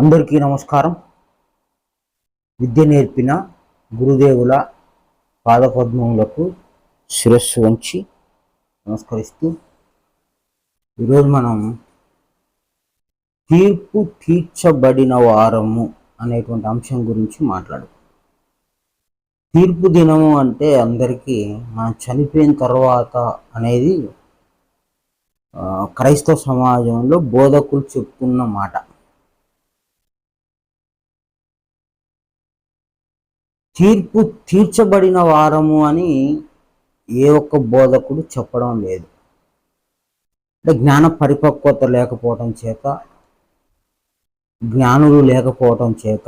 అందరికీ నమస్కారం. విద్య నేర్పిన గురుదేవుల పాదపద్మములకు శిరస్సు వంచి నమస్కరిస్తూ ఈరోజు మనం తీర్పు తీర్చబడిన వారము అనేటువంటి అంశం గురించి మాట్లాడు. తీర్పు దినము అంటే అందరికీ మనం చనిపోయిన తర్వాత అనేది క్రైస్తవ సమాజంలో బోధకులు చెప్తున్న మాట. తీర్పు తీర్చబడిన వారము అని ఏ ఒక్క బోధకుడు చెప్పడం లేదు. అంటే జ్ఞాన పరిపక్వత లేకపోవటం చేత, జ్ఞానులు లేకపోవటం చేత,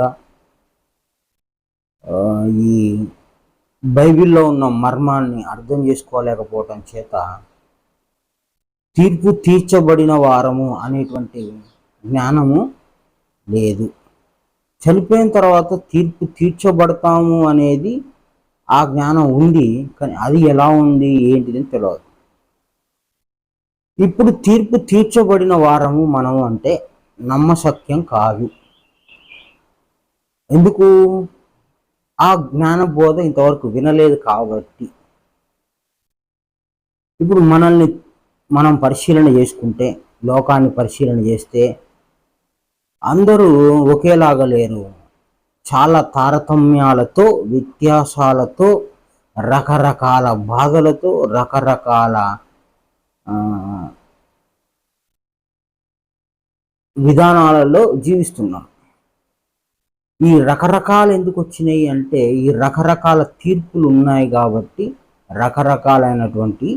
ఈ బైబిల్లో ఉన్న మర్మాన్ని అర్థం చేసుకోలేకపోవటం చేత తీర్పు తీర్చబడిన వారము అనేటువంటి జ్ఞానము లేదు. చనిపోయిన తర్వాత తీర్పు తీర్చబడతాము అనేది ఆ జ్ఞానం ఉంది, కానీ అది ఎలా ఉంది ఏంటిదని తెలియదు. ఇప్పుడు తీర్పు తీర్చబడిన వారము మనము అంటే నమ్మశక్యం కాదు. ఎందుకు? ఆ జ్ఞాన బోధ ఇంతవరకు వినలేదు కాబట్టి. ఇప్పుడు మనల్ని మనం పరిశీలన చేసుకుంటే, లోకాన్ని పరిశీలన చేస్తే అందరూ ఒకేలాగా లేరు. చాలా తారతమ్యాలతో, వ్యత్యాసాలతో, రకరకాల బాధలతో, రకరకాల విధానాలలో జీవిస్తున్నాం. ఈ రకరకాలు ఎందుకు వచ్చినాయి అంటే, ఈ రకరకాల తీర్పులు ఉన్నాయి కాబట్టి రకరకాలైనటువంటి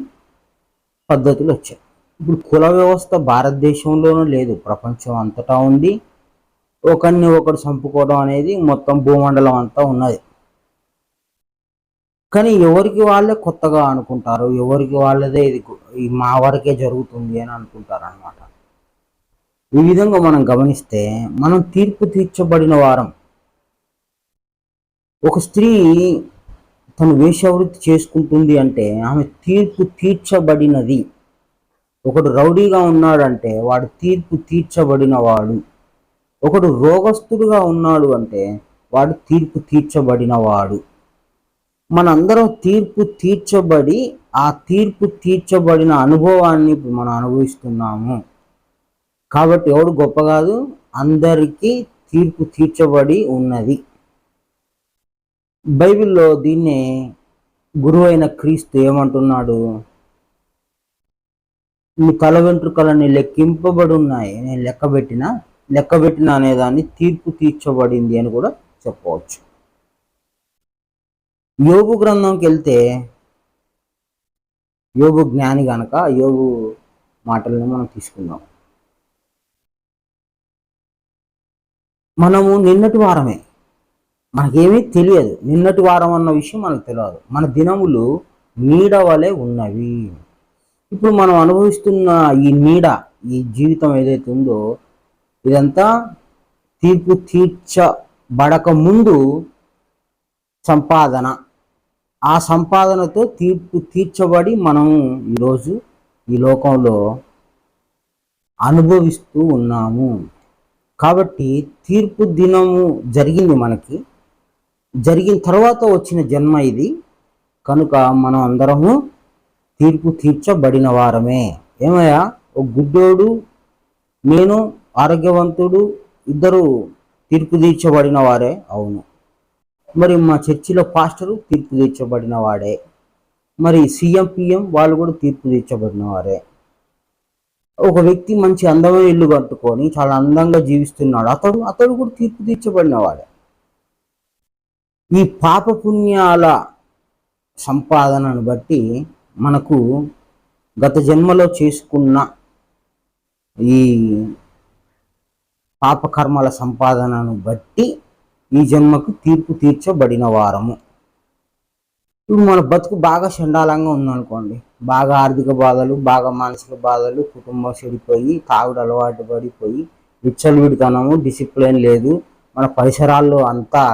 పద్ధతులు వచ్చాయి. ఇప్పుడు కుల వ్యవస్థ భారతదేశంలోనూ లేదు, ప్రపంచం అంతటా ఉంది. ఒకరిని ఒకరు చంపుకోవడం అనేది మొత్తం భూమండలం అంతా ఉన్నది. కానీ ఎవరికి వాళ్ళే కొత్తగా అనుకుంటారు, ఎవరికి వాళ్ళదే ఇది మా వరకే జరుగుతుంది అని అనుకుంటారు అన్నమాట. ఈ విధంగా మనం గమనిస్తే మనం తీర్పు తీర్చబడిన వారం. ఒక స్త్రీ తను వేశ్యావృత్తి చేసుకుంటుంది అంటే ఆమె తీర్పు తీర్చబడినది. ఒకడు రౌడీగా ఉన్నాడంటే వాడు తీర్పు తీర్చబడిన వాడు. ఒకడు రోగస్తుడుగా ఉన్నాడు అంటే వాడు తీర్పు తీర్చబడిన వాడు. మనందరం తీర్పు తీర్చబడి ఆ తీర్పు తీర్చబడిన అనుభవాన్ని మనం అనుభవిస్తున్నాము. కాబట్టి ఎవడు గొప్ప కాదు, అందరికీ తీర్పు తీర్చబడి ఉన్నది. బైబిల్లో దీన్నే గురువు అయిన క్రీస్తు ఏమంటున్నాడు? నీ తల వెంట్రుకలన్నీ లెక్కింపబడి ఉన్నాయి, నేను లెక్కబెట్టిన అనేదాన్ని తీర్పు తీర్చబడింది అని కూడా చెప్పవచ్చు. యోబు గ్రంథంకి వెళ్తే, యోబు జ్ఞాని గనక యోబు మాటలను మనం తీసుకుందాం. మనము నిన్నటి వారమే, మనకేమీ తెలియదు. నిన్నటి వారం అన్న విషయం మనకు తెలియదు. మన దినములు నీడ వలె ఉన్నవి. ఇప్పుడు మనం అనుభవిస్తున్న ఈ నీడ, ఈ జీవితం ఏదైతే ఉందో, ఇదంతా తీర్పు తీర్చబడక ముందు సంపాదన. ఆ సంపాదనతో తీర్పు తీర్చబడి మనం ఈరోజు ఈ లోకంలో అనుభవిస్తూ ఉన్నాము. కాబట్టి తీర్పు దినము జరిగింది మనకి. జరిగిన తర్వాత వచ్చిన జన్మ ఇది. కనుక మనం అందరము తీర్పు తీర్చబడిన వారమే. ఏమయ్యా, ఒక గుడ్డోడు, నేను ఆరోగ్యవంతుడు, ఇద్దరు తీర్పు తీర్చబడిన వారే. అవును. మరి మా చర్చిలో పాస్టరు తీర్పు తీర్చబడిన వాడే. మరి సీఎం పిఎం వాళ్ళు కూడా తీర్పు తీర్చబడిన వారే. ఒక వ్యక్తి మంచి అందమైన ఇల్లు కట్టుకొని చాలా అందంగా జీవిస్తున్నాడు, అతడు కూడా తీర్పు తీర్చబడిన వాడే. ఈ పాపపుణ్యాల సంపాదనను బట్టి మనకు గత జన్మలో చేసుకున్న ఈ పాపకర్మల సంపాదనను బట్టి ఈ జన్మకు తీర్పు తీర్చబడిన వారము. ఇప్పుడు మన బతుకు బాగా చండాలంగా ఉందనుకోండి, బాగా ఆర్థిక బాధలు, బాగా మానసిక బాధలు, కుటుంబం చెడిపోయి, తాగుడు అలవాటు పడిపోయి, విచ్చలవిడితనము, డిసిప్లిన్ లేదు, మన పరిసరాల్లో అంతా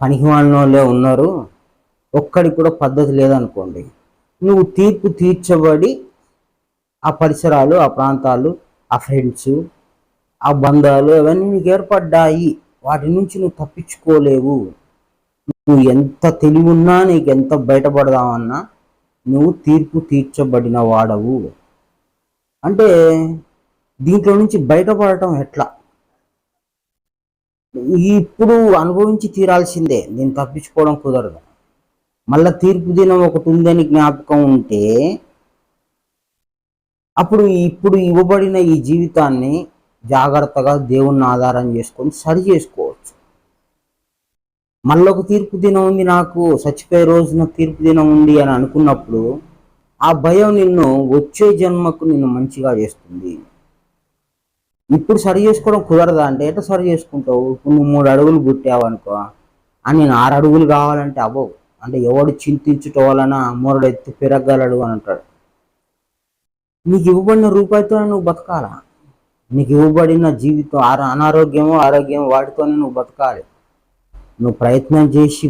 పనికిమాలినోళ్ళే ఉన్నారు, ఒక్కడికి కూడా పద్ధతి లేదనుకోండి, నువ్వు తీర్పు తీర్చబడి ఆ పరిసరాలు, ఆ ప్రాంతాలు, ఆ ఫ్రెండ్స్, ఆ బంధాలు అవన్నీ నీకు ఏర్పడ్డాయి. వాటి నుంచి నువ్వు తప్పించుకోలేవు. నువ్వు ఎంత తెలివి ఉన్నా, నీకు ఎంత బయటపడదామన్నా, నువ్వు తీర్పు తీర్చబడిన వాడవు. అంటే దీంట్లో నుంచి బయటపడటం ఎట్లా? ఇప్పుడు అనుభవించి తీరాల్సిందే, నేను తప్పించుకోవడం కుదరదు. మళ్ళా తీర్పు దినం ఒకటి ఉందని జ్ఞాపకం ఉంటే అప్పుడు ఇప్పుడు ఇవ్వబడిన ఈ జీవితాన్ని జాగ్రత్తగా దేవుణ్ణి ఆధారం చేసుకొని సరి చేసుకోవచ్చు. మళ్ళొక తీర్పు దినం ఉంది, నాకు చచ్చిపోయే రోజున తీర్పు దినం ఉంది అని అనుకున్నప్పుడు ఆ భయం నిన్ను వచ్చే జన్మకు నిన్ను మంచిగా చేస్తుంది. ఇప్పుడు సరి చేసుకోవడం కుదరదా అంటే ఎట్లా సరి చేసుకుంటావు? ఇప్పుడు నువ్వు 3 అడుగులు పుట్టావనుకో, అని నేను 6 అడుగులు కావాలంటే అవ్వవు. అంటే ఎవడు చింతించుట వలన మూరడు ఎత్తు పెరగలడు అని అంటాడు. నీకు ఇవ్వబడిన రూపాయితో నువ్వు బతకాలా? నీకు ఇవ్వబడిన జీవితం అనారోగ్యమో ఆరోగ్యమో వాటితోనే నువ్వు బతకాలి. నువ్వు ప్రయత్నం చేసి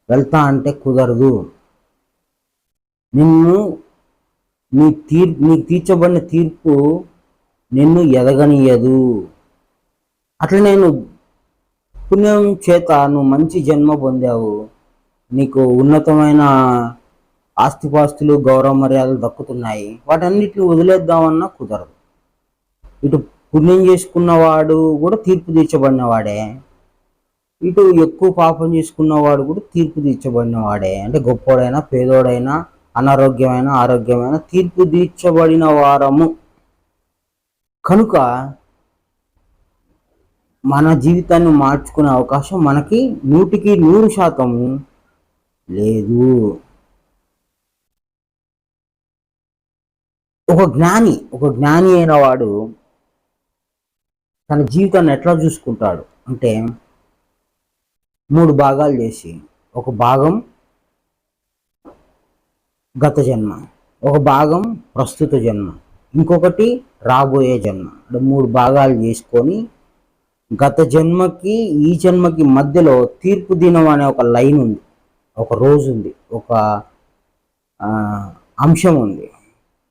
వెళ్తా అంటే కుదరదు. నిన్ను నీకు తీర్చబడిన తీర్పు నిన్ను ఎదగనియదు. అట్లా నేను పుణ్యం చేత నువ్వు మంచి జన్మ పొందావు, నీకు ఉన్నతమైన ఆస్తిపాస్తులు గౌరవ మర్యాదలు దక్కుతున్నాయి, వాటన్నిటిని వదిలేద్దామన్నా కుదరదు. ఇటు పుణ్యం చేసుకున్నవాడు కూడా తీర్పు తీర్చబడినవాడే, ఇటు ఎక్కువ పాపం చేసుకున్నవాడు కూడా తీర్పు తీర్చబడినవాడే. అంటే గొప్పోడైనా పేదోడైనా అనారోగ్యమైన ఆరోగ్యమైన తీర్పు తీర్చబడిన వారము. కనుక మన జీవితాన్ని మార్చుకునే అవకాశం మనకి 100% లేదు. ఒక జ్ఞాని అయిన వాడు తన జీవితాన్ని ఎట్లా చూసుకుంటాడు అంటే 3 భాగాలు చేసి, ఒక భాగం గత జన్మ, ఒక భాగం ప్రస్తుత జన్మ, ఇంకొకటి రాబోయే జన్మ. అంటే 3 భాగాలు చేసుకొని గత జన్మకి ఈ జన్మకి మధ్యలో తీర్పు దినం అనే ఒక లైన్ ఉంది, ఒక రోజు ఉంది, ఒక అంశం ఉంది.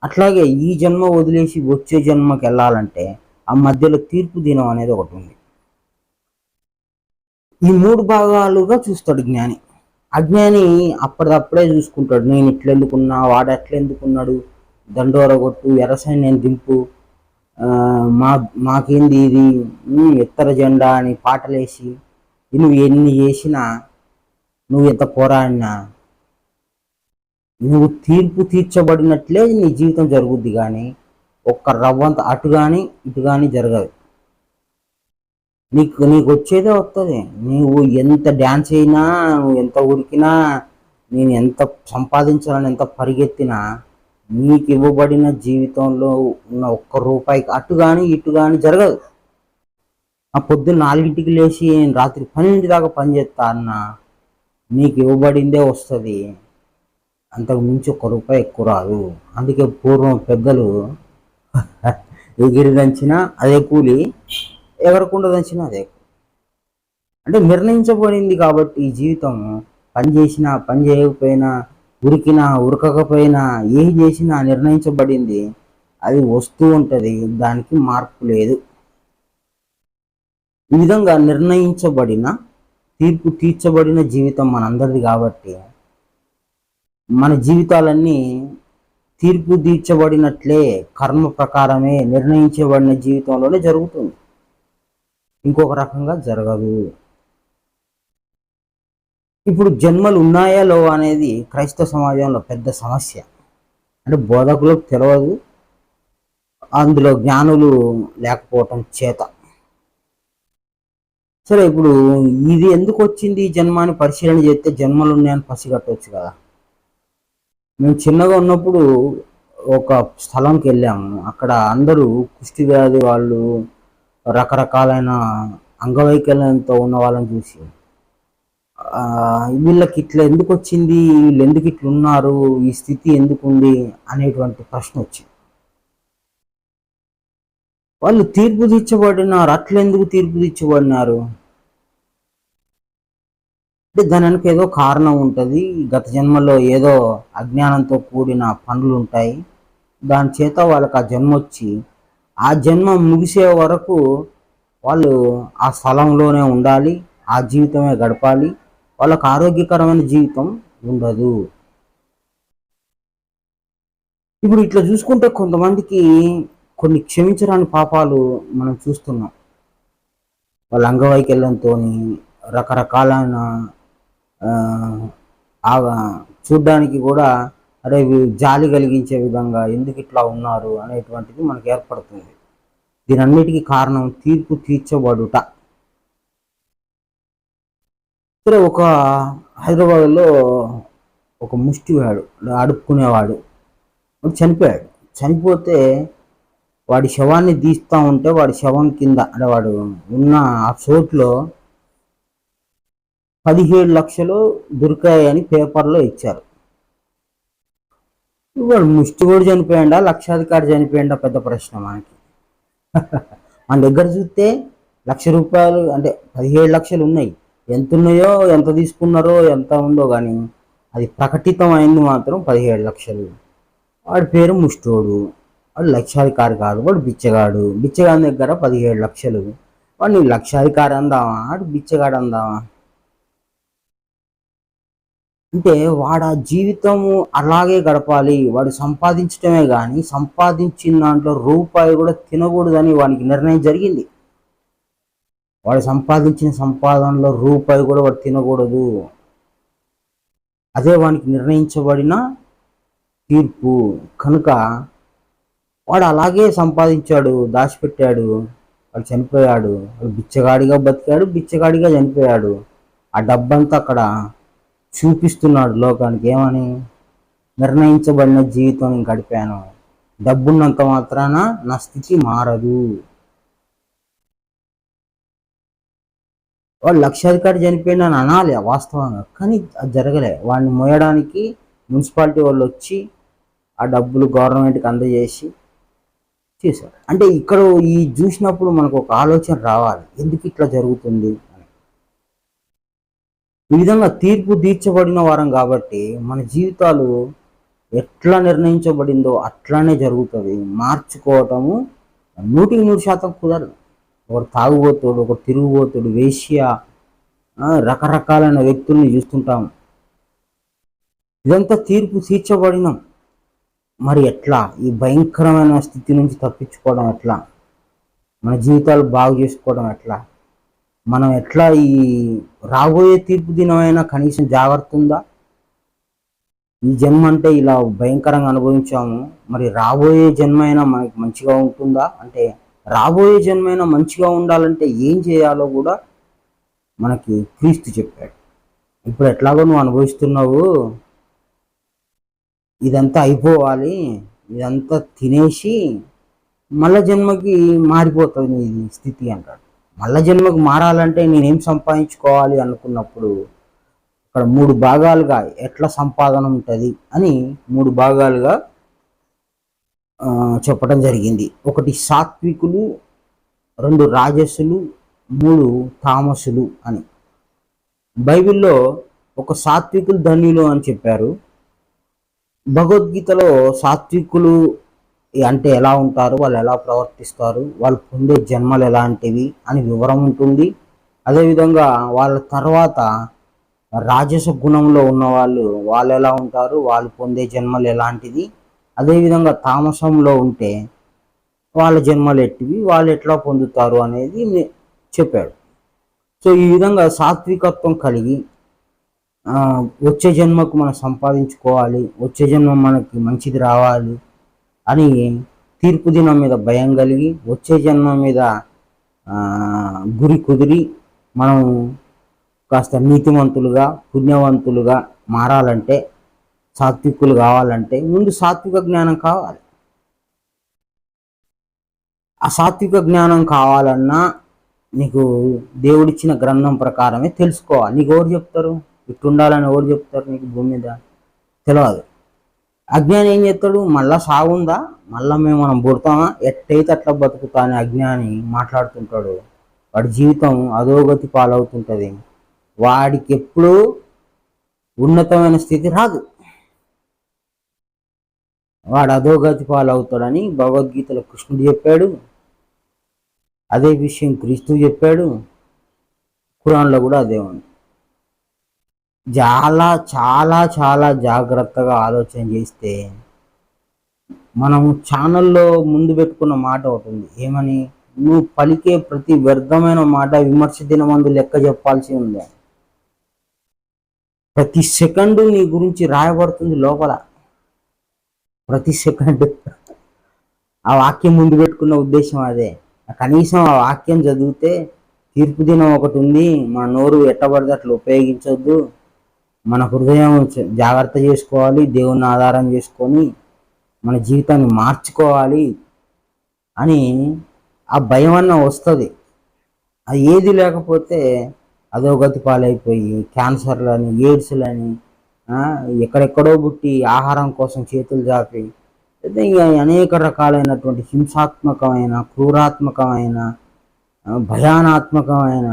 అట్లాగే ఈ జన్మ వదిలేసి వచ్చే జన్మకి వెళ్ళాలంటే ఆ మధ్యలో తీర్పు దినం అనేది ఒకటి ఉంది. ఈ 3 భాగాలుగా చూస్తాడు జ్ఞాని. అజ్ఞాని అప్పటిదప్పుడే చూసుకుంటాడు, నేను ఇట్లా ఎందుకున్నా, వాడు ఎట్లా ఎందుకున్నాడు, దండోర కొట్టు, ఎర్రసైన్ నేను దింపు, మాకేంది ఇది, ఎత్తర జెండా అని పాటలేసి నువ్వు ఎన్ని చేసినా, నువ్వు ఎంత పోరాడినా, నువ్వు తీర్పు తీర్చబడినట్లే నీ జీవితం జరుగుద్ది, కానీ ఒక్క రవ్వంత అటు కానీ ఇటు కానీ జరగదు. నీకు వచ్చేదే వస్తుంది. నువ్వు ఎంత డ్యాన్స్ అయినా, నువ్వు ఎంత ఉరికినా, నేను ఎంత సంపాదించాలని ఎంత పరిగెత్తినా, నీకు ఇవ్వబడిన జీవితంలో ఉన్న ఒక్క రూపాయికి అటు కానీ ఇటు కానీ జరగదు. ఆ పొద్దున్న 4ంటికి లేచి రాత్రి 12 దాకా పనిచేస్తా అన్న, నీకు ఇవ్వబడిందే వస్తుంది, అంతకు మించి ఒక్క రూపాయి ఎక్కువ రాదు. అందుకే పూర్వం పెద్దలు ఎగిరి దంచినా అదే కూలి, ఎగరకుండా దంచినా అదే. అంటే నిర్ణయించబడింది కాబట్టి ఈ జీవితం, పని చేసినా పని చేయకపోయినా, ఉరికినా ఉరకకపోయినా, ఏం చేసినా నిర్ణయించబడింది, అది వస్తూ ఉంటుంది, దానికి మార్పు లేదు. ఈ విధంగా నిర్ణయించబడిన తీర్పు తీర్చబడిన జీవితం మనందరిది కాబట్టి మన జీవితాలన్నీ తీర్పు తీర్చబడినట్లే కర్మ ప్రకారమే నిర్ణయించబడిన జీవితంలోనే జరుగుతుంది, ఇంకొక రకంగా జరగదు. ఇప్పుడు జన్మలు ఉన్నాయా లేవా అనేది క్రైస్తవ సమాజంలో పెద్ద సమస్య. అంటే బోధకులకు తెలియదు, అందులో జ్ఞానులు లేకపోవటం చేత. సరే, ఇప్పుడు ఇది ఎందుకు వచ్చింది ఈ జన్మాన్ని పరిశీలన చేస్తే జన్మలు ఉన్నాయని పసిగట్టవచ్చు కదా. మేము చిన్నగా ఉన్నప్పుడు ఒక స్థలంకి వెళ్ళాము, అక్కడ అందరూ కుష్టి వ్యాధి వాళ్ళు, రకరకాలైన అంగవైకల్యంతో ఉన్న వాళ్ళని చూసి వీళ్ళకి ఇట్లా ఎందుకు వచ్చింది, వీళ్ళు ఎందుకు ఇట్లా ఉన్నారు, ఈ స్థితి ఎందుకు ఉంది అనేటువంటి ప్రశ్న వచ్చింది. వాళ్ళు తీర్పు తీర్చబడినారు, అట్లెందుకు తీర్పు తీర్చబడినారు అంటే దాని వెనక ఏదో కారణం ఉంటుంది. గత జన్మలో ఏదో అజ్ఞానంతో కూడిన పనులు ఉంటాయి, దాని చేత వాళ్ళకి ఆ జన్మ వచ్చి ఆ జన్మ ముగిసే వరకు వాళ్ళు ఆ స్థలంలోనే ఉండాలి, ఆ జీవితమే గడపాలి. వాళ్ళకు ఆరోగ్యకరమైన జీవితం ఉండదు. ఇప్పుడు ఇట్లా చూసుకుంటే కొంతమందికి కొన్ని క్షమించరాని పాపాలు మనం చూస్తున్నాం. వాళ్ళ అంగవైకల్యంతో రకరకాలైన ఆ చూడ్డానికి కూడా అరే జాలి కలిగించే విధంగా ఎందుకు ఇట్లా ఉన్నారు అనేటువంటిది మనకు ఏర్పడుతుంది. దీనన్నిటికీ కారణం తీర్పు తీర్చబడుట. సరే, ఒక హైదరాబాద్లో ఒక ముష్టివాడు అడుక్కునేవాడు చనిపోయాడు. చనిపోతే వాడి శవాన్ని తీస్తూ ఉంటే వాడి శవం కింద అంటే వాడు ఉన్న ఆ చోట్లో 17 లక్షలు దొరికాయని పేపర్లో ఇచ్చారు. వాడు ముష్టి కూడా చనిపోయాడా, లక్షాధికారి చనిపోయాడా పెద్ద ప్రశ్న మనకి. మన దగ్గర చూస్తే ₹1,00,000 అంటే 17 లక్షలు ఉన్నాయి. ఎంత ఉన్నాయో, ఎంత తీసుకున్నారో, ఎంత ఉందో కానీ అది ప్రకటితం అయింది మాత్రం 17 లక్షలు. వాడి పేరు ముష్టోడు. వాడు లక్షాధికారి కాదు, వాడు బిచ్చగాడు. బిచ్చగాడి దగ్గర 17 లక్షలు. వాడిని లక్షాధికారి అందామా, వాడు బిచ్చగాడు అందామా? అంటే వాడు ఆ జీవితము అలాగే గడపాలి. వాడు సంపాదించటమే కానీ సంపాదించిన దాంట్లో రూపాయి కూడా తినకూడదని వానికి నిర్ణయం జరిగింది. వాడు సంపాదించిన సంపాదనలో రూపాయి కూడా వాడు తినకూడదు. అదే వానికి నిర్ణయించబడిన తీర్పు. కనుక వాడు అలాగే సంపాదించాడు, దాచిపెట్టాడు. వాడు చనిపోయాడు. వాడు బిచ్చగాడిగా బతికాడు, బిచ్చగాడిగా చనిపోయాడు. ఆ డబ్బంతా అక్కడ చూపిస్తున్నాడు లోకానికి. ఏమని? నిర్ణయించబడిన జీవితం గడిపాను, డబ్బున్నంత మాత్రాన నా స్థితి మారదు. వాడు లక్షాధికారి చనిపోయిన అని అనాలి వాస్తవంగా, కానీ అది జరగలే. వాడిని మోయడానికి మున్సిపాలిటీ వాళ్ళు వచ్చి ఆ డబ్బులు గవర్నమెంట్కి అందజేసి చేశారు. అంటే ఇక్కడ ఈ చూసినప్పుడు మనకు ఒక ఆలోచన రావాలి, ఎందుకు ఇట్లా జరుగుతుంది అని. ఈ విధంగా తీర్పు తీర్చబడిన వారం కాబట్టి మన జీవితాలు ఎట్లా నిర్ణయించబడిందో అట్లానే జరుగుతుంది. మార్చుకోవటము 100% కుదరదు. ఒకడు తాగుబోతుడు, ఒకడు తిరుగుబోతుడు, వేశ్య, రకరకాలైన వ్యక్తుల్ని చూస్తుంటాము. ఇదంతా తీర్పు తీర్చబడినాం. మరి ఎట్లా ఈ భయంకరమైన స్థితి నుంచి తప్పించుకోవడం ఎట్లా? మన జీవితాలు బాగు చేసుకోవడం ఎట్లా? మనం ఎట్లా ఈ రాబోయే తీర్పు దినమైనా కనీసం జాగ్రత్త ఉందా? ఈ జన్మ అంటే ఇలా భయంకరంగా అనుభవించాము, మరి రాబోయే జన్మ అయినా మనకి మంచిగా ఉంటుందా? అంటే రాబోయే జన్మైనా మంచిగా ఉండాలంటే ఏం చేయాలో కూడా మనకి క్రీస్తు చెప్పాడు. ఇప్పుడు ఎట్లాగో నువ్వు అనుభవిస్తున్నావు, ఇదంతా అయిపోవాలి, ఇదంతా తినేసి మళ్ళా జన్మకి మారిపోతుంది నీ స్థితి అంటాడు. మళ్ళా జన్మకి మారాలంటే నేనేం సంపాదించుకోవాలి అనుకున్నప్పుడు అక్కడ 3 భాగాలుగా ఎట్లా సంపాదన ఉంటుంది అని 3 భాగాలుగా చెప్పడం జరిగింది. 1 సాత్వికులు, 2 రాజసులు, 3 తామసులు అని. బైబిల్లో ఒక సాత్వికులు ధన్యులు అని చెప్పారు. భగవద్గీతలో సాత్వికులు అంటే ఎలా ఉంటారు, వాళ్ళు ఎలా ప్రవర్తిస్తారు, వాళ్ళు పొందే జన్మలు ఎలాంటివి అని వివరం ఉంటుంది. అదేవిధంగా వాళ్ళ తర్వాత రాజస గుణంలో ఉన్న వాళ్ళు ఎలా ఉంటారు, వాళ్ళు పొందే జన్మలు ఎలాంటిది, అదేవిధంగా తామసంలో ఉంటే వాళ్ళ జన్మలు ఎట్టివి, వాళ్ళు ఎట్లా పొందుతారు అనేది చెప్పాడు. సో ఈ విధంగా సాత్వికత్వం కలిగి వచ్చే జన్మకు మనం సంపాదించుకోవాలి, వచ్చే జన్మ మనకి మంచిది రావాలి అని తీర్పు దినం మీద భయం కలిగి వచ్చే జన్మ మీద గురి కుదిరి మనం కాస్త నీతిమంతులుగా పుణ్యవంతులుగా మారాలంటే, సాత్వికులు కావాలంటే ముందు సాత్విక జ్ఞానం కావాలి. ఆ సాత్విక జ్ఞానం కావాలన్నా నీకు దేవుడిచ్చిన గ్రంథం ప్రకారమే తెలుసుకోవాలి. నీకు ఎవరు చెప్తారు ఇట్లుండాలని? ఎవరు చెప్తారు నీకు భూమి మీద? తెలియదు. అజ్ఞాని ఏం చేస్తాడు? మళ్ళా సాగుందా, మళ్ళా మనం పుడతామా, ఎట్టయితే అట్లా బతుకుతా అని అజ్ఞాని మాట్లాడుతుంటాడు. వాడి జీవితం అధోగతి పాలవుతుంటుంది. వాడికి ఎప్పుడూ ఉన్నతమైన స్థితి రాదు. వాడు అధోగతి పాలవుతాడని భగవద్గీతలో కృష్ణుడు చెప్పాడు. అదే విషయం క్రీస్తు చెప్పాడు. ఖురాన్లో కూడా అదే ఉంది. చాలా చాలా చాలా జాగ్రత్తగా ఆలోచన చేస్తే మనం ఛానల్లో ముందు పెట్టుకున్న మాట అవుతుంది. ఏమని? నువ్వు పలికే ప్రతి వ్యర్థమైన మాట విమర్శ దినమందు లెక్క చెప్పాల్సి ఉంది. ప్రతి సెకండు నీ గురించి రాయబడుతుంది లోపల. ప్రతి సెకండ్ ఆ వాక్యం ముందు పెట్టుకున్న ఉద్దేశం అదే. కనీసం ఆ వాక్యం చదివితే తీర్పు దినం ఒకటి ఉంది, మన నోరు ఎట్టబడితే అట్లా ఉపయోగించొద్దు, మన హృదయం జాగ్రత్త చేసుకోవాలి, దేవుని ఆధారం చేసుకొని మన జీవితాన్ని మార్చుకోవాలి అని ఆ భయం అన్న వస్తుంది. అది ఏది లేకపోతే అధోగతి పాలైపోయి క్యాన్సర్లని, ఎయిడ్స్లని, ఎక్కడెక్కడో పుట్టి ఆహారం కోసం చేతులు చాపి అనేక రకాలైనటువంటి హింసాత్మకమైన, క్రూరాత్మకమైన, భయానాత్మకమైన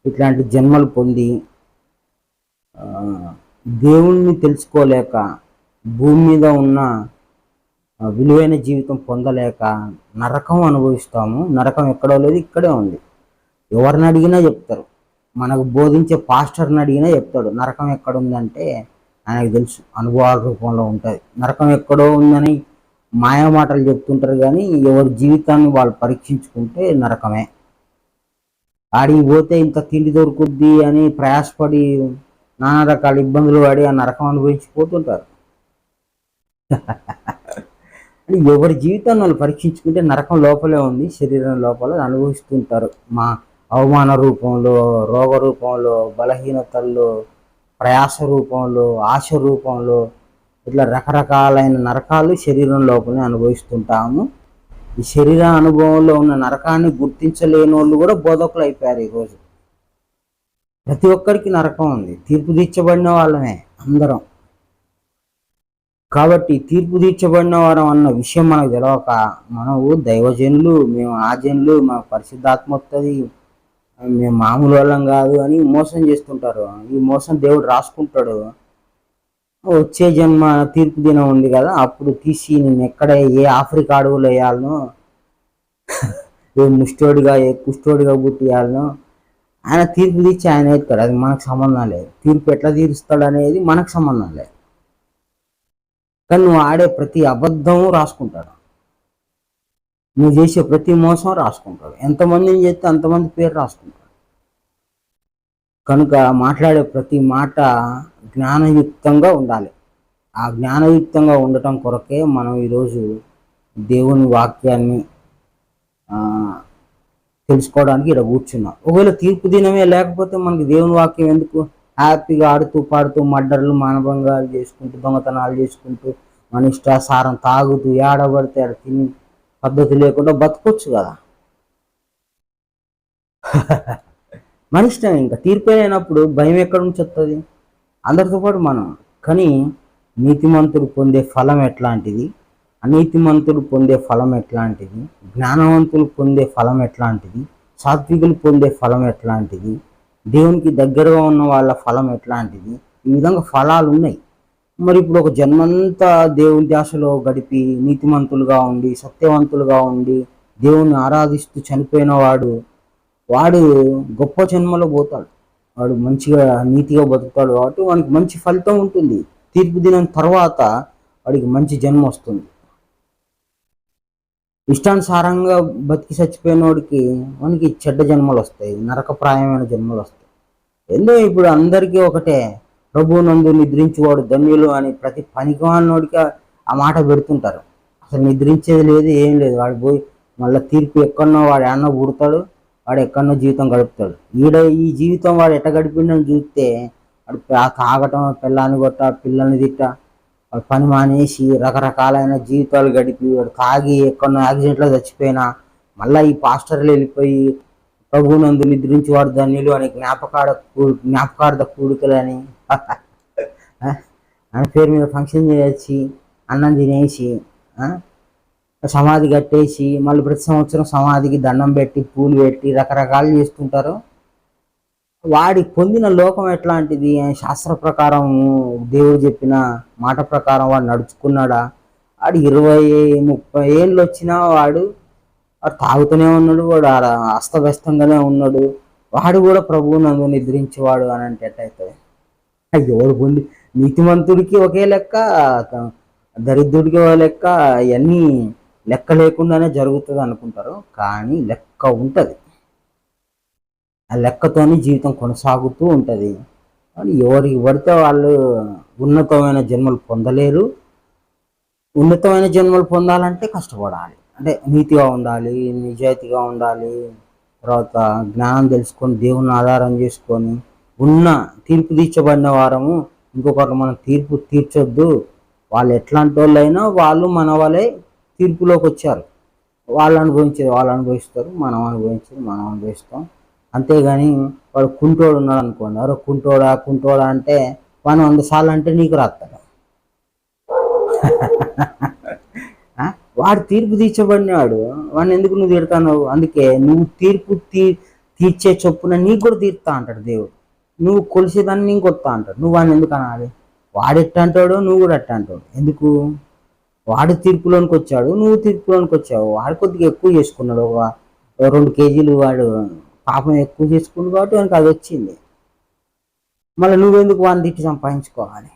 ఇట్లాంటి జన్మలు పొంది దేవుణ్ణి తెలుసుకోలేక, భూమి మీద ఉన్న విలువైన జీవితం పొందలేక నరకం అనుభవిస్తాము. నరకం ఎక్కడో లేదు, ఇక్కడే ఉంది. ఎవరిని అడిగినా చెప్తారు, మనకు బోధించే పాస్టర్ని అడిగినా చెప్తాడు నరకం ఎక్కడ ఉందంటే ఆయనకు తెలుసు, అనుభవాల రూపంలో ఉంటుంది. నరకం ఎక్కడో ఉందని మాయమాటలు చెప్తుంటారు, కానీ ఎవరి జీవితాన్ని వాళ్ళు పరీక్షించుకుంటే నరకమే. ఆడికి పోతే ఇంత తిండి దొరుకుద్ది అని ప్రయాసపడి నానా రకాల ఇబ్బందులు పడి ఆ నరకం అనుభవించిపోతుంటారు. అని ఎవరి జీవితాన్ని వాళ్ళు పరీక్షించుకుంటే నరకం లోపలే ఉంది, శరీరం లోపల అనుభవిస్తుంటారు. మా అవమాన రూపంలో, రోగ రూపంలో, బలహీనతల్లో, ప్రయాస రూపంలో, ఆశ రూపంలో, ఇట్లా రకరకాలైన నరకాలు శరీరం లోపలనే అనుభవిస్తుంటాము. ఈ శరీర అనుభవంలో ఉన్న నరకాన్ని గుర్తించలేని వాళ్ళు కూడా బోధకులు అయిపోయారు ఈరోజు. ప్రతి ఒక్కరికి నరకం ఉంది, తీర్పు తీర్చబడిన వాళ్ళమే అందరం. కాబట్టి తీర్పు తీర్చబడిన వారం అన్న విషయం మనకు తెలవక మనము దైవజనులు, మేము ఆ జనులు, మా పరిశుద్ధాత్మ వస్తుంది, మేము మామూలు వాళ్ళం కాదు అని మోసం చేస్తుంటారు. ఈ మోసం దేవుడు రాసుకుంటాడు. వచ్చే జన్మ తీర్పు దినం ఉంది కదా, అప్పుడు తీసి నేను ఎక్కడ ఏ ఆఫ్రికా అడవులు వేయాలనో, ఏ ముష్టోడిగా ఏ కుష్టోడిగా పుట్టియాలనో ఆయన తీర్పు తీర్చి ఆయన ఎత్తాడు. అది మనకు సంబంధం లేదు. తీర్పు ఎట్లా తీరుస్తాడు అనేది మనకు సంబంధం లేదు. కానీ నువ్వు ఆడే ప్రతి అబద్ధం రాసుకుంటాడు, నువ్వు చేసే ప్రతి మోసం రాసుకుంటాడు. ఎంతమందిని చేస్తే అంతమంది పేరు రాసుకుంటాడు. కనుక మాట్లాడే ప్రతి మాట జ్ఞానయుక్తంగా ఉండాలి. ఆ జ్ఞానయుక్తంగా ఉండటం కొరకే మనం ఈరోజు దేవుని వాక్యాన్ని తెలుసుకోవడానికి ఇక్కడ కూర్చున్నాం. ఒకవేళ తీర్పు దినమే లేకపోతే మనకి దేవుని వాక్యం ఎందుకు? హ్యాపీగా ఆడుతూ పాడుతూ మర్డర్లు, మానభంగాలు చేసుకుంటూ, దొంగతనాలు చేసుకుంటూ, మన ఇష్టాసారం తాగుతూ, ఏడబడితే ఆడ తిని పద్ధతి లేకుండా బతకొచ్చు కదా. మన ఇష్టం. ఇంకా తీర్పు అయినప్పుడు భయం ఎక్కడి నుంచి వస్తుంది? అందరితో పాటు మనం. కానీ నీతిమంతుడు పొందే ఫలం ఎట్లాంటిది, అనీతిమంతుడు పొందే ఫలం ఎట్లాంటిది, జ్ఞానవంతులు పొందే ఫలం ఎట్లాంటిది, సాత్వికులు పొందే ఫలం ఎట్లాంటిది, దేవునికి దగ్గరగా ఉన్న వాళ్ళ ఫలం ఎట్లాంటిది, ఈ విధంగా ఫలాలు ఉన్నాయి. మరి ఇప్పుడు ఒక జన్మంతా దేవుని ధ్యాసలో గడిపి నీతిమంతులుగా ఉండి, సత్యవంతులుగా ఉండి, దేవుని ఆరాధిస్తూ చనిపోయిన వాడు గొప్ప జన్మలో పోతాడు. వాడు మంచిగా నీతిగా బతుకుతాడు కాబట్టి వానికి మంచి ఫలితం ఉంటుంది. తీర్పు దినం తర్వాత వాడికి మంచి జన్మ వస్తుంది. ఇష్టానుసారంగా బతికి చచ్చిపోయిన వానికి చెడ్డ జన్మలు వస్తాయి, నరకప్రాయమైన జన్మలు వస్తాయి. ఎందుకు ఇప్పుడు అందరికీ ఒకటే, ప్రభు నందు నిద్రించేవాడు ధన్యులు అని ప్రతి పనికిమాలినోడికి ఆ మాట పెడుతుంటారు. అసలు నిద్రించేది లేదు, ఏం లేదు. వాడు పోయి మళ్ళీ తీర్పు ఎక్కడనో వాడు ఏడనో పుడతాడు, వాడు ఎక్కడనో జీవితం గడుపుతాడు. ఈ జీవితం వాడు ఎట్ట గడిపిండని చూస్తే వాడు తాగటం, పిల్లాన్ని కొట్ట, పిల్లల్ని తిట్ట, వాడు పని మానేసి రకరకాలైన జీవితాలు గడిపి వాడు తాగి ఎక్కడనో యాక్సిడెంట్లో చచ్చిపోయినా మళ్ళీ ఈ పాస్టర్లు వెళ్ళిపోయి ప్రభునందు నిద్రించి వాడు ధన్యులు అని జ్ఞాపకార్థ కూడికలని ఆయన పేరు మీద ఫంక్షన్ చేసి అన్నం తినేసి సమాధి కట్టేసి మళ్ళీ ప్రతి సంవత్సరం సమాధికి దండం పెట్టి పూలు పెట్టి రకరకాలు చేస్తుంటారు. వాడి పొందిన లోకం ఎట్లాంటిది? శాస్త్ర ప్రకారం దేవుడు చెప్పిన మాట ప్రకారం వాడు నడుచుకున్నాడా? వాడు 20-30 ఏళ్ళు వచ్చినా వాడు తాగుతూనే ఉన్నాడు, వాడు అస్తవ్యస్తంగానే ఉన్నాడు. వాడు కూడా ప్రభువు నందు నిద్రించేవాడు అని అంటే ఎట్టయితుంది? ఎవడు పొంది నీతిమంతుడికి ఒకే లెక్క, దరిద్రుడికి ఒక లెక్క, ఇవన్నీ లెక్క లేకుండానే జరుగుతుంది అనుకుంటారు. కానీ లెక్క ఉంటుంది. ఆ లెక్కతోని జీవితం కొనసాగుతూ ఉంటుంది. ఎవరికి పడితే వాళ్ళు ఉన్నతమైన జన్మలు పొందలేరు. ఉన్నతమైన జన్మలు పొందాలంటే కష్టపడాలి. అంటే నీతిగా ఉండాలి, నిజాయితీగా ఉండాలి, తర్వాత జ్ఞానం తెలుసుకొని దేవుని ఆధారం చేసుకొని ఉన్న తీర్పు తీర్చబడిన వారము ఇంకొకరు మనం తీర్పు తీర్చొద్దు. వాళ్ళు ఎట్లాంటి వాళ్ళైనా వాళ్ళు మన వాళ్ళే తీర్పులోకి వచ్చారు. వాళ్ళు అనుభవించేది వాళ్ళు అనుభవిస్తారు, మనం అనుభవించేది మనం అనుభవిస్తాం. అంతేగాని వాడు కుంటోడు ఉన్నాడు అనుకోండి, ఎవరో కుంటోడా అంటే వాడు 100 సార్లు అంటే నీకు రాస్తాడు. వాడు తీర్పు తీర్చబడినాడు, వాడిని ఎందుకు నువ్వు తిడతావు? అందుకే నువ్వు తీర్పు తీర్చే చొప్పున నీకు కూడా తీర్తా అంటాడు దేవుడు. నువ్వు కొలిసేదాన్ని నీకు కొత్తా అంటాడు. నువ్వు వాడిని ఎందుకు అనాలి? వాడు ఎట్ట అంటాడు, నువ్వు కూడా ఎట్ట అంటాడు. ఎందుకు? వాడు తీర్పులోనికి వచ్చాడు, నువ్వు తీర్పులోనికి వచ్చావు. వాడు కొద్దిగా ఎక్కువ చేసుకున్నాడు, ఒక 2 కేజీలు వాడు పాపం ఎక్కువ చేసుకుంది కాబట్టి వానికి అది వచ్చింది. మళ్ళీ నువ్వెందుకు వాడిని తిట్టి సంపాదించుకోవాలి?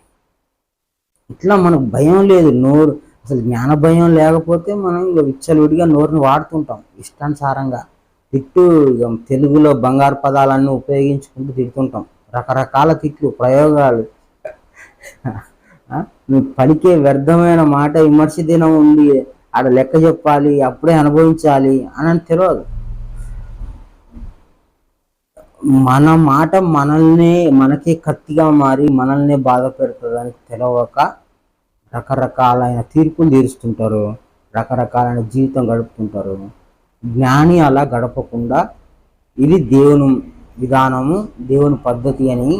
ఇట్లా మనకు భయం లేదు. నోరు అసలు జ్ఞాన భయం లేకపోతే మనం ఇక విచ్చలవిడిగా నోరుని వాడుతుంటాం ఇష్టానుసారంగా. తిట్టు తెలుగులో బంగారు పదాలన్నీ ఉపయోగించుకుంటూ తిడుతుంటాం. రకరకాల తిట్లు, ప్రయోగాలు. నువ్వు పలికే వ్యర్థమైన మాట విమర్శ దినం ఉంది, ఆడ లెక్క చెప్పాలి, అప్పుడే అనుభవించాలి అని తెలియదు. మన మాట మనకే కత్తిగా మారి మనల్నే బాధ పెడుతుందని తెలియక రకరకాలైన తీర్పులు తీరుస్తుంటారు, రకరకాలైన జీవితం గడుపుతుంటారు. జ్ఞాని అలా గడపకుండా ఇది దేవుని విధానము, దేవుని పద్ధతి అని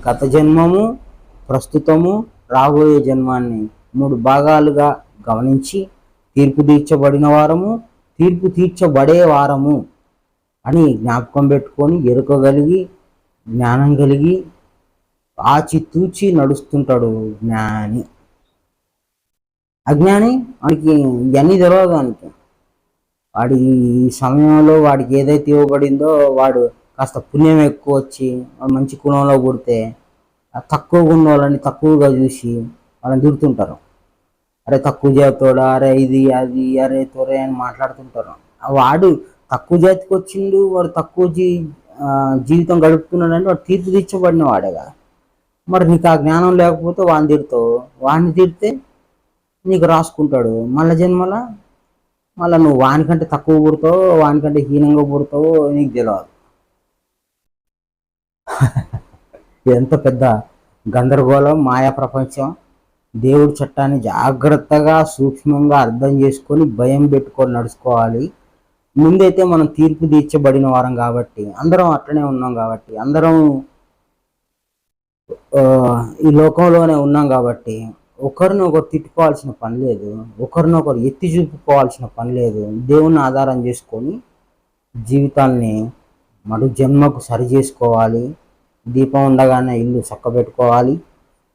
గత జన్మము, ప్రస్తుతము, రాబోయే జన్మాన్ని 3 భాగాలుగా గమనించి తీర్పు తీర్చబడిన వారము, తీర్పు తీర్చబడే వారము అని జ్ఞాపకం పెట్టుకొని ఎరుకగలిగి జ్ఞానం కలిగి ఆచితూచి నడుస్తుంటాడు జ్ఞాని. అజ్ఞాని వాడికి ఇవన్నీ తెలియదు. దానికి వాడి ఈ సమయంలో వాడికి ఏదైతే ఇవ్వబడిందో వాడు కాస్త పుణ్యం ఎక్కువ వచ్చి మంచి కులంలో పుడితే తక్కువగా ఉన్న వాళ్ళని తక్కువగా చూసి వాళ్ళని తిడుతుంటారు. అరే తక్కువ జాతోడా, అరే ఇది అది, అరే తొరే అని మాట్లాడుతుంటారు. వాడు తక్కువ జాతికి వచ్చిండు, వాడు తక్కువ జీవితం గడుపుతున్నాడు అంటే వాడు తీర్పు తీర్చబడిన వాడేగా. మరి నీకు ఆ జ్ఞానం లేకపోతే వాడిని తిడతావు, వాడిని తిడితే నీకు రాసుకుంటాడు మళ్ళా జన్మల. మళ్ళీ నువ్వు వానికంటే తక్కువ పుడతావు, వానికంటే హీనంగా పుడతావు, నీకు తెలియదు. ఎంత పెద్ద గందరగోళం, మాయా ప్రపంచం. దేవుడి చట్టాన్ని జాగ్రత్తగా సూక్ష్మంగా అర్థం చేసుకొని భయం పెట్టుకొని నడుచుకోవాలి. ముందైతే మనం తీర్పు తీర్చబడిన వారం కాబట్టి, అందరం అట్లనే ఉన్నాం కాబట్టి, అందరం ఈ లోకంలోనే ఉన్నాం కాబట్టి ఒకరినొకరు తిట్టుకోవాల్సిన పని లేదు, ఒకరినొకరు ఎత్తి చూపుకోవాల్సిన పని లేదు. దేవుణ్ణి ఆధారం చేసుకొని జీవితాన్ని మరు జన్మకు సరి చేసుకోవాలి. దీపం ఉండగానే ఇల్లు చక్కబెట్టుకోవాలి.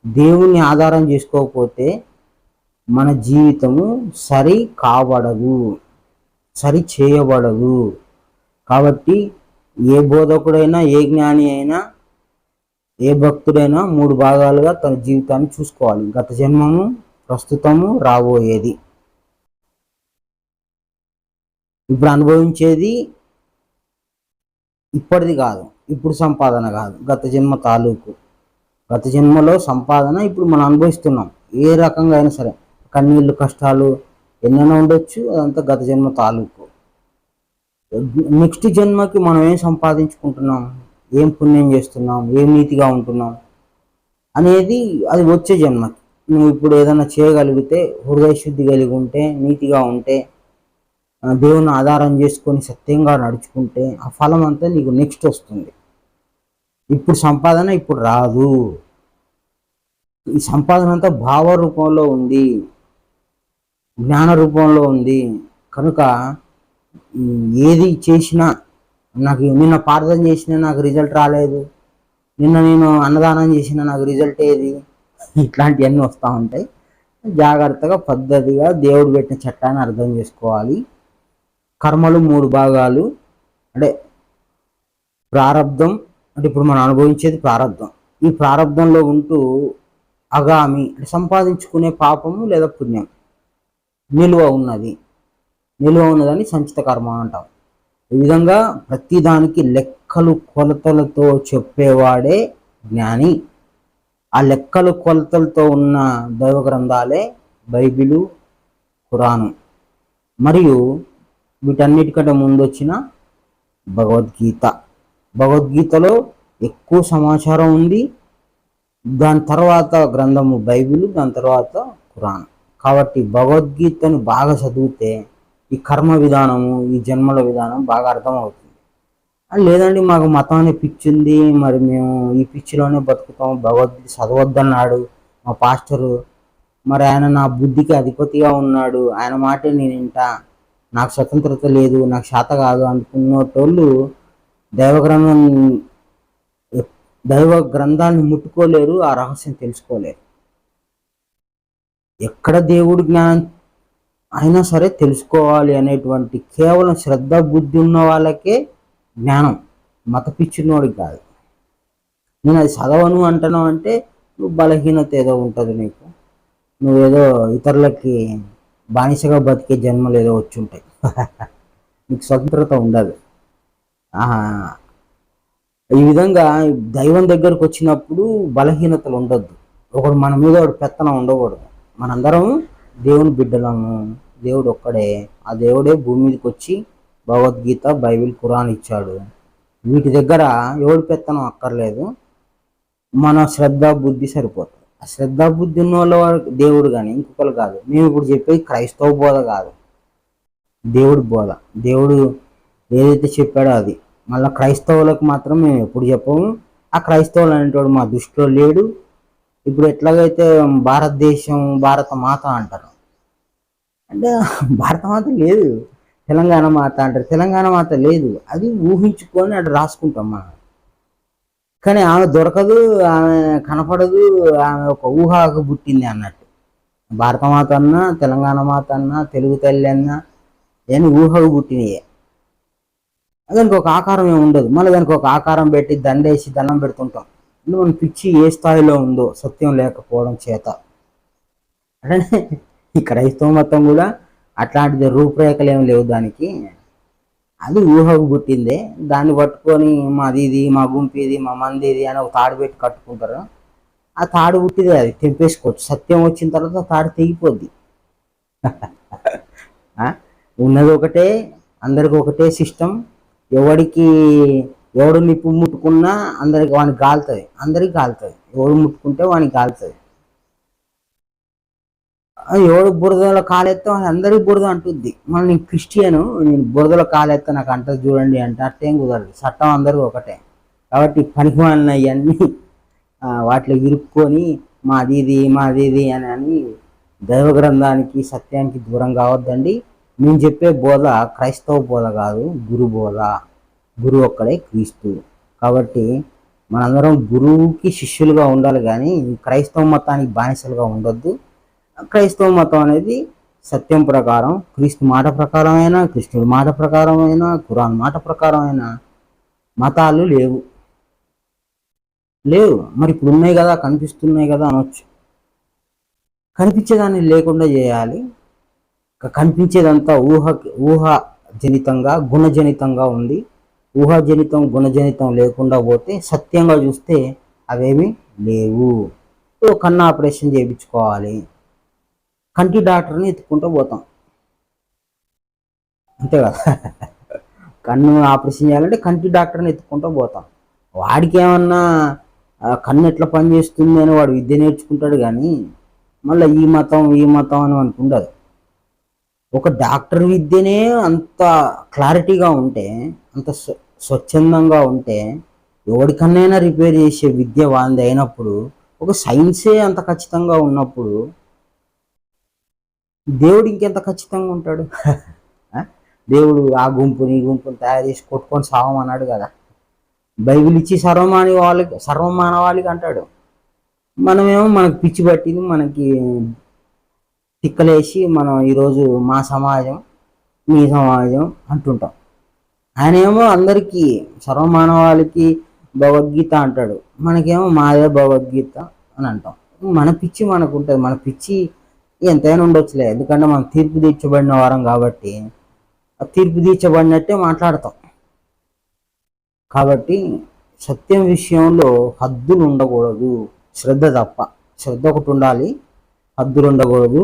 దేవుణ్ణి ఆధారం చేసుకోకపోతే మన జీవితము సరి కాబడదు, సరి చేయబడదు. కాబట్టి ఏ బోధకుడైనా, ఏ జ్ఞాని అయినా, ఏ భక్తుడైనా 3 భాగాలుగా తన జీవితాన్ని చూసుకోవాలి. గత జన్మము, ప్రస్తుతము, రాబోయేది. ఇప్పుడు అనుభవించేది ఇప్పటిది కాదు, ఇప్పుడు సంపాదన కాదు, గత జన్మ తాలూకు. గత జన్మలో సంపాదన ఇప్పుడు మనం అనుభవిస్తున్నాం. ఏ రకంగా అయినా సరే కన్నీళ్ళు, కష్టాలు ఎన్నైనా ఉండొచ్చు, అదంతా గత జన్మ తాలూకు. నెక్స్ట్ జన్మకి మనం ఏం సంపాదించుకుంటున్నాం, ఏం పుణ్యం చేస్తున్నాం, ఏం నీతిగా ఉంటున్నాం అనేది అది వచ్చే జన్మకి. నువ్వు ఇప్పుడు ఏదైనా చేయగలిగితే, హృదయ శుద్ధి కలిగి ఉంటే, నీతిగా ఉంటే, దేవుని ఆధారం చేసుకొని సత్యంగా నడుచుకుంటే ఆ ఫలం అంతా నీకు నెక్స్ట్ వస్తుంది. ఇప్పుడు సంపాదన ఇప్పుడు రాదు. ఈ సంపాదన అంతా భావ రూపంలో ఉంది, జ్ఞాన రూపంలో ఉంది. కనుక ఏది చేసినా నాకు నిన్న ప్రార్థన చేసిన నాకు రిజల్ట్ రాలేదు, నిన్న నేను అన్నదానం చేసిన నాకు రిజల్ట్ ఏది, ఇట్లాంటివన్నీ వస్తూ ఉంటాయి. జాగ్రత్తగా పద్ధతిగా దేవుడు పెట్టిన చట్టాన్ని అర్థం చేసుకోవాలి. కర్మలు 3 భాగాలు. అంటే ప్రారంధం, అంటే ఇప్పుడు మనం అనుభవించేది ప్రారంధం. ఈ ప్రారంధంలో ఉంటూ అగామి అంటే సంపాదించుకునే పాపము లేదా పుణ్యం నిలువ ఉన్నదని సంచిత కర్మ అంటాం. ఈ విధంగా ప్రతిదానికి లెక్కలు కొలతలతో చెప్పేవాడే జ్ఞాని. ఆ లెక్కలు కొలతలతో ఉన్న దైవ గ్రంథాలే బైబిలు, ఖురాను, మరియు వీటన్నిటికంటే ముందు వచ్చిన భగవద్గీత. భగవద్గీతలో ఎక్కువ సమాచారం ఉంది. దాని తర్వాత గ్రంథము బైబిల్, దాని తర్వాత ఖురాన్. కాబట్టి భగవద్గీతను బాగా చదివితే ఈ కర్మ విధానము, ఈ జన్మల విధానం బాగా అర్థమవుతుంది. లేదండి మాకు మతాన్ని పిచ్చింది, మరి మేము ఈ పిచ్చిలోనే బతుకుతాం, భగవద్గీత చదవద్దన్నాడు మా పాస్టరు, మరి ఆయన నా బుద్ధికి అధిపతిగా ఉన్నాడు, ఆయన మాటే నేను వింటా, నాకు స్వతంత్రత లేదు, నాకు శాత కాదు అనుకున్నటోళ్ళు దైవ గ్రంథాన్ని ముట్టుకోలేరు, ఆ రహస్యం తెలుసుకోలేరు. ఎక్కడ దేవుడి జ్ఞానం అయినా సరే తెలుసుకోవాలి అనేటువంటి కేవలం శ్రద్ధ బుద్ధి ఉన్న వాళ్ళకే జ్ఞానం, మత పిచ్చినోడికి కాదు. నేను అది చదవను అంటున్నావు అంటే నువ్వు బలహీనత ఏదో ఉంటుంది, నువ్వేదో ఇతరులకి బానిసగా బతికే జన్మలు ఏదో వచ్చి ఉంటాయి. నీకు స్వతంత్రత ఉండదు. ఈ విధంగా దైవం దగ్గరకు వచ్చినప్పుడు బలహీనతలు ఉండొద్దు. ఒకడు మన మీద ఒకడు పెత్తనం ఉండకూడదు. మనందరం దేవుని బిడ్డలము, దేవుడు ఒక్కడే. ఆ దేవుడే భూమి మీదకి వచ్చి భగవద్గీత, బైబిల్, ఖురాన్ ఇచ్చాడు. వీటి దగ్గర ఎవడు పెత్తనం అక్కర్లేదు. మన శ్రద్ధ బుద్ధి సరిపోతుంది. ఆ శ్రద్ధ బుద్ధి ఉన్న వాళ్ళ దేవుడు కానీ ఇంకొకరు కాదు. మేము ఇప్పుడు చెప్పేది క్రైస్తవ బోధ కాదు, దేవుడి బోధ. దేవుడు ఏదైతే చెప్పాడో అది. మళ్ళీ క్రైస్తవులకు మాత్రం మేము ఎప్పుడు చెప్పము. ఆ క్రైస్తవులు అనేటోడు మా దృష్టిలో లేడు. ఇప్పుడు ఎట్లాగైతే భారతదేశం భారత మాత అంటారు, అంటే భారత మాత లేదు, తెలంగాణ మాత అంటారు. తెలంగాణ మాత లేదు, అది ఊహించుకొని అటు రాసుకుంటాం మనం. కానీ ఆమె దొరకదు, ఆమె కనపడదు, ఆమె ఒక ఊహకు పుట్టింది అన్నట్టు. భారత మాత అన్నా, తెలంగాణ మాత అన్నా, తెలుగు తల్లి అన్నా అని ఊహకు పుట్టినయే. దానికి ఒక ఆకారం ఏమి ఉండదు. మళ్ళీ దానికి ఒక ఆకారం పెట్టి దండేసి దండం పెడుతుంటాం. మన పిచ్చి ఏ స్థాయిలో ఉందో సత్యం లేకపోవడం చేత. అంటే ఈ క్రైస్తవ మతం కూడా అట్లాంటిది, రూపురేఖలు ఏమి లేవు దానికి. అది ఊహకు పుట్టిందే. దాన్ని పట్టుకొని మాది ఇది, మా గుంపు ఇది, మా మంది ఇది అని ఒక తాడు పెట్టి కట్టుకుంటారు. ఆ తాడు పుట్టిదే, అది తెంపేసుకోవచ్చు. సత్యం వచ్చిన తర్వాత తాడు తెగిపోద్ది. ఉన్నది ఒకటే, అందరికి ఒకటే సిస్టమ్. ఎవడు నిప్పు ముట్టుకున్నా అందరికి వానికి కాలుతుంది, అందరికి కాలుతుంది. ఎవడు ముట్టుకుంటే వానికి కాలుతుంది. ఎవడు బురదలో కాలెత్తా అందరికి బురద అంటుంది. మళ్ళీ నేను క్రిస్టియను, నేను బురదలో కాలెత్తా నాకు అంటది చూడండి అంటే అట్టేం కుదరదు. చట్టం అందరికీ ఒకటే. కాబట్టి పనికి వాళ్ళని అవన్నీ వాటిలో ఇరుక్కొని మాది ఇది అని దైవ గ్రంథానికి, సత్యానికి దూరం కావద్దండి. నేను చెప్పే బోధ క్రైస్తవ బోధ కాదు, గురు బోధ. గురువు ఒక్కడే క్రీస్తు. కాబట్టి మనందరం గురువుకి శిష్యులుగా ఉండాలి, కానీ క్రైస్తవ మతానికి బానిసలుగా ఉండొద్దు. క్రైస్తవ మతం అనేది సత్యం ప్రకారం, క్రీస్తు మాట ప్రకారమైన, కృష్ణుడి మాట ప్రకారమైన, ఖురాన్ మాట ప్రకారమైన మతాలు లేవు. మరి ఇప్పుడు ఉన్నాయి కదా, కనిపిస్తున్నాయి కదా అనొచ్చు. కనిపించేదాన్ని లేకుండా చేయాలి. కనిపించేదంతా ఊహాజనితంగా, గుణజనితంగా ఉంది. ఊహాజనితం, గుణజనితం లేకుండా పోతే, సత్యంగా చూస్తే అవేమీ లేవు. కన్ను ఆపరేషన్ చేయించుకోవాలి, కంటి డాక్టర్ని ఎత్తుకుంటూ పోతాం, అంతే కదా. కన్ను ఆపరేషన్ చేయాలంటే కంటి డాక్టర్ని ఎత్తుకుంటూ పోతాం. వాడికి ఏమన్నా కన్ను ఎట్లా పనిచేస్తుంది అని వాడు విద్య నేర్చుకుంటాడు, కానీ మళ్ళీ ఈ మతం అని అనుకుంటారు. ఒక డాక్టర్ విద్యనే అంత క్లారిటీగా ఉంటే, అంత స్వచ్ఛందంగా ఉంటే, ఎవరికన్నైనా రిపేర్ చేసే విద్య వాంది అయినప్పుడు, ఒక సైన్సే అంత ఖచ్చితంగా ఉన్నప్పుడు దేవుడు ఇంకెంత ఖచ్చితంగా ఉంటాడు. దేవుడు ఆ గుంపుని ఈ గుంపుని తయారు చేసి కొట్టుకొని సావమన్నాడు కదా. బైబిల్ ఇచ్చి సర్వమానవాళికి అంటాడు. మనమేమో మనకు పిచ్చి పట్టింది, మనకి తిక్కలేసి మనం ఈరోజు మా సమాజం మీ సమాజం అంటుంటాం. ఆయన ఏమో అందరికీ సర్వమానవాళికి భగవద్గీత అంటాడు, మనకేమో మాదే భగవద్గీత అని అంటాం. మన పిచ్చి మనకు ఉంటుంది. మన పిచ్చి ఎంతైనా ఉండొచ్చులే, ఎందుకంటే మనం తీర్పు తీర్చబడిన వారం కాబట్టి తీర్పు తీర్చబడినట్టే మాట్లాడతాం. కాబట్టి సత్యం విషయంలో హద్దులు ఉండకూడదు, శ్రద్ధ తప్ప. శ్రద్ధ ఒకటి ఉండాలి, హద్దులు ఉండకూడదు.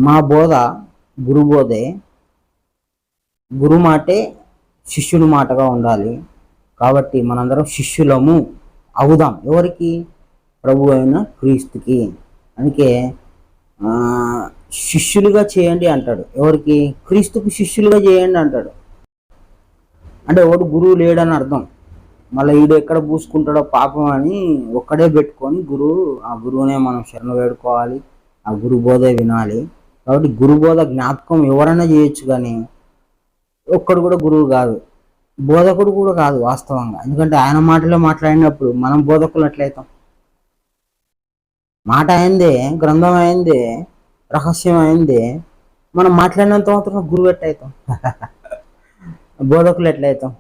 మా బోధ గురు బోధే, గురు మాటే శిష్యుని మాటగా ఉండాలి. కాబట్టి మనందరం శిష్యులము అవుదాం. ఎవరికి? ప్రభు అయిన క్రీస్తుకి. అందుకే శిష్యులుగా చేయండి అంటాడు. ఎవరికి? క్రీస్తుకు శిష్యులుగా చేయండి అంటాడు. అంటే ఒకడు గురువు లేడని అర్థం. మళ్ళీ ఈడు ఎక్కడ పూసుకుంటాడో పాపం అని ఒక్కడే పెట్టుకొని ఆ గురువునే మనం శరణ వేడుకోవాలి, ఆ గురు బోధే వినాలి. కాబట్టి గురు బోధ జ్ఞాపకం ఎవరైనా చేయొచ్చు, కానీ ఒక్కడు కూడా గురువు కాదు, బోధకుడు కూడా కాదు వాస్తవంగా. ఎందుకంటే ఆయన మాటలో మాట్లాడినప్పుడు మనం బోధకులు ఎట్లయితాం? మాట అయిందే, గ్రంథం అయిందే, రహస్యం అయిందే, మనం మాట్లాడినంత మాత్రం గురువు ఎట్లయితాం? బోధకులు ఎట్లయితాం?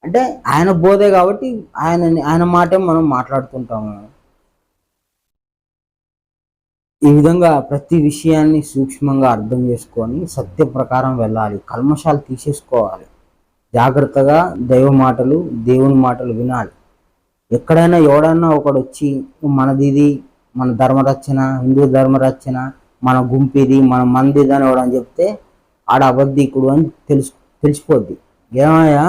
అంటే ఆయన బోధే కాబట్టి ఆయన మాటే మనం మాట్లాడుతుంటాము. ఈ విధంగా ప్రతి విషయాన్ని సూక్ష్మంగా అర్థం చేసుకొని సత్య ప్రకారం వెళ్ళాలి. కల్మషాలు తీసేసుకోవాలి. జాగ్రత్తగా దైవ మాటలు, దేవుని మాటలు వినాలి. ఎక్కడైనా ఎవడన్నా ఒకడు వచ్చి మనదిది, మన ధర్మరచన, హిందూ ధర్మరచన, మన గుంపిది, మన మందిది అని ఎవడని చెప్తే ఆడ అబద్ధికుడు అని తెలిసిపోద్ది. ఏమయ్యా,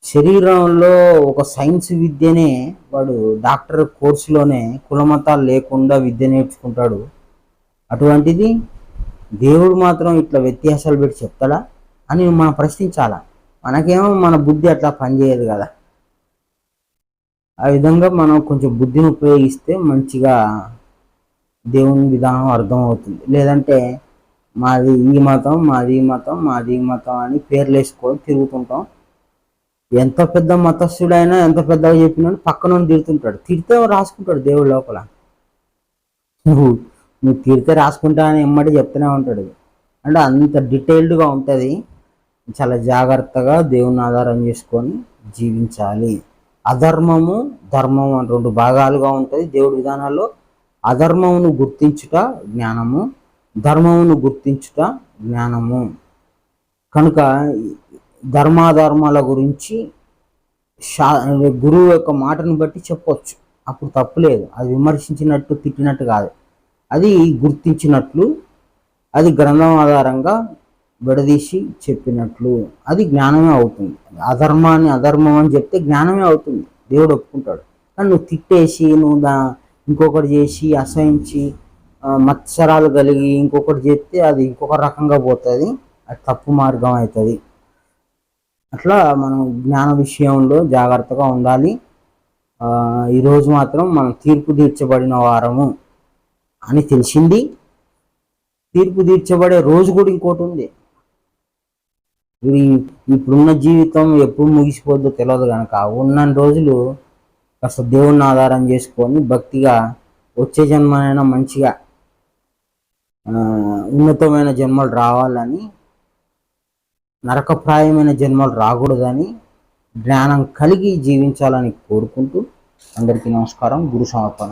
శరీరంలో ఒక సైన్స్ విద్యనే వాడు డాక్టర్ కోర్సులోనే కులమతాలు లేకుండా విద్య నేర్చుకుంటాడు. అటువంటిది దేవుడు మాత్రం ఇట్లా వ్యత్యాసాలు పెట్టి చెప్తాడా అని మనం ప్రశ్నించాలా. మనకేమో మన బుద్ధి అట్లా పనిచేయదు కదా. ఆ విధంగా మనం కొంచెం బుద్ధిని ఉపయోగిస్తే మంచిగా దేవుని విధానం అర్థమవుతుంది. లేదంటే మాది ఈ మతం, మాది ఈ మతం, మాది ఈ మతం అని పేర్లు వేసుకొని తిరుగుతుంటాం. ఎంత పెద్ద మతస్థుడైనా ఎంత పెద్దగా చెప్పినా పక్కన తిడుతుంటాడు. తిడితే రాసుకుంటాడు దేవుడు లోపల. నువ్వు తిడితే రాసుకుంటా అని ఎమ్మటి చెప్తూనే ఉంటాడు. అంటే అంత డీటెయిల్డ్గా ఉంటుంది. చాలా జాగ్రత్తగా దేవుని ఆధారం చేసుకొని జీవించాలి. అధర్మము ధర్మము అని రెండు భాగాలుగా ఉంటుంది దేవుడి విధానాల్లో. అధర్మమును గుర్తించుట జ్ఞానము, ధర్మమును గుర్తించుట జ్ఞానము. కనుక ధర్మాధర్మాల గురించి గురువు యొక్క మాటను బట్టి చెప్పవచ్చు, అప్పుడు తప్పులేదు. అది విమర్శించినట్టు తిట్టినట్టు కాదు, అది గుర్తించినట్లు, అది గ్రంథం ఆధారంగా విడదీసి చెప్పినట్లు, అది జ్ఞానమే అవుతుంది. అధర్మాన్ని అధర్మం అని చెప్తే జ్ఞానమే అవుతుంది, దేవుడు ఒప్పుకుంటాడు. కానీ నువ్వు తిట్టేసి, నువ్వు ఇంకొకటి చేసి అసహించి మత్సరాలు కలిగి ఇంకొకటి చేస్తే అది ఇంకొక రకంగా పోతుంది, అది తప్పు మార్గం అవుతుంది. అట్లా మనం జ్ఞాన విషయంలో జాగ్రత్తగా ఉండాలి. ఈరోజు మాత్రం మనం తీర్పు తీర్చబడిన వారము అని తెలిసింది. తీర్పు తీర్చబడే రోజు కూడా ఇంకోటి ఉంది. ఇప్పుడున్న జీవితం ఎప్పుడు ముగిసిపోద్దో తెలియదు కనుక ఉన్న రోజులు కాస్త దేవుణ్ణి ఆధారం చేసుకొని భక్తిగా వచ్చే జన్మనైనా మంచిగా ఉన్నతమైన జన్మలు రావాలని, నరకప్రాయమైన జన్మలు రాకూడదని జ్ఞానం కలిగి జీవించాలని కోరుకుంటూ అందరికీ నమస్కారం. గురు సమర్పణ.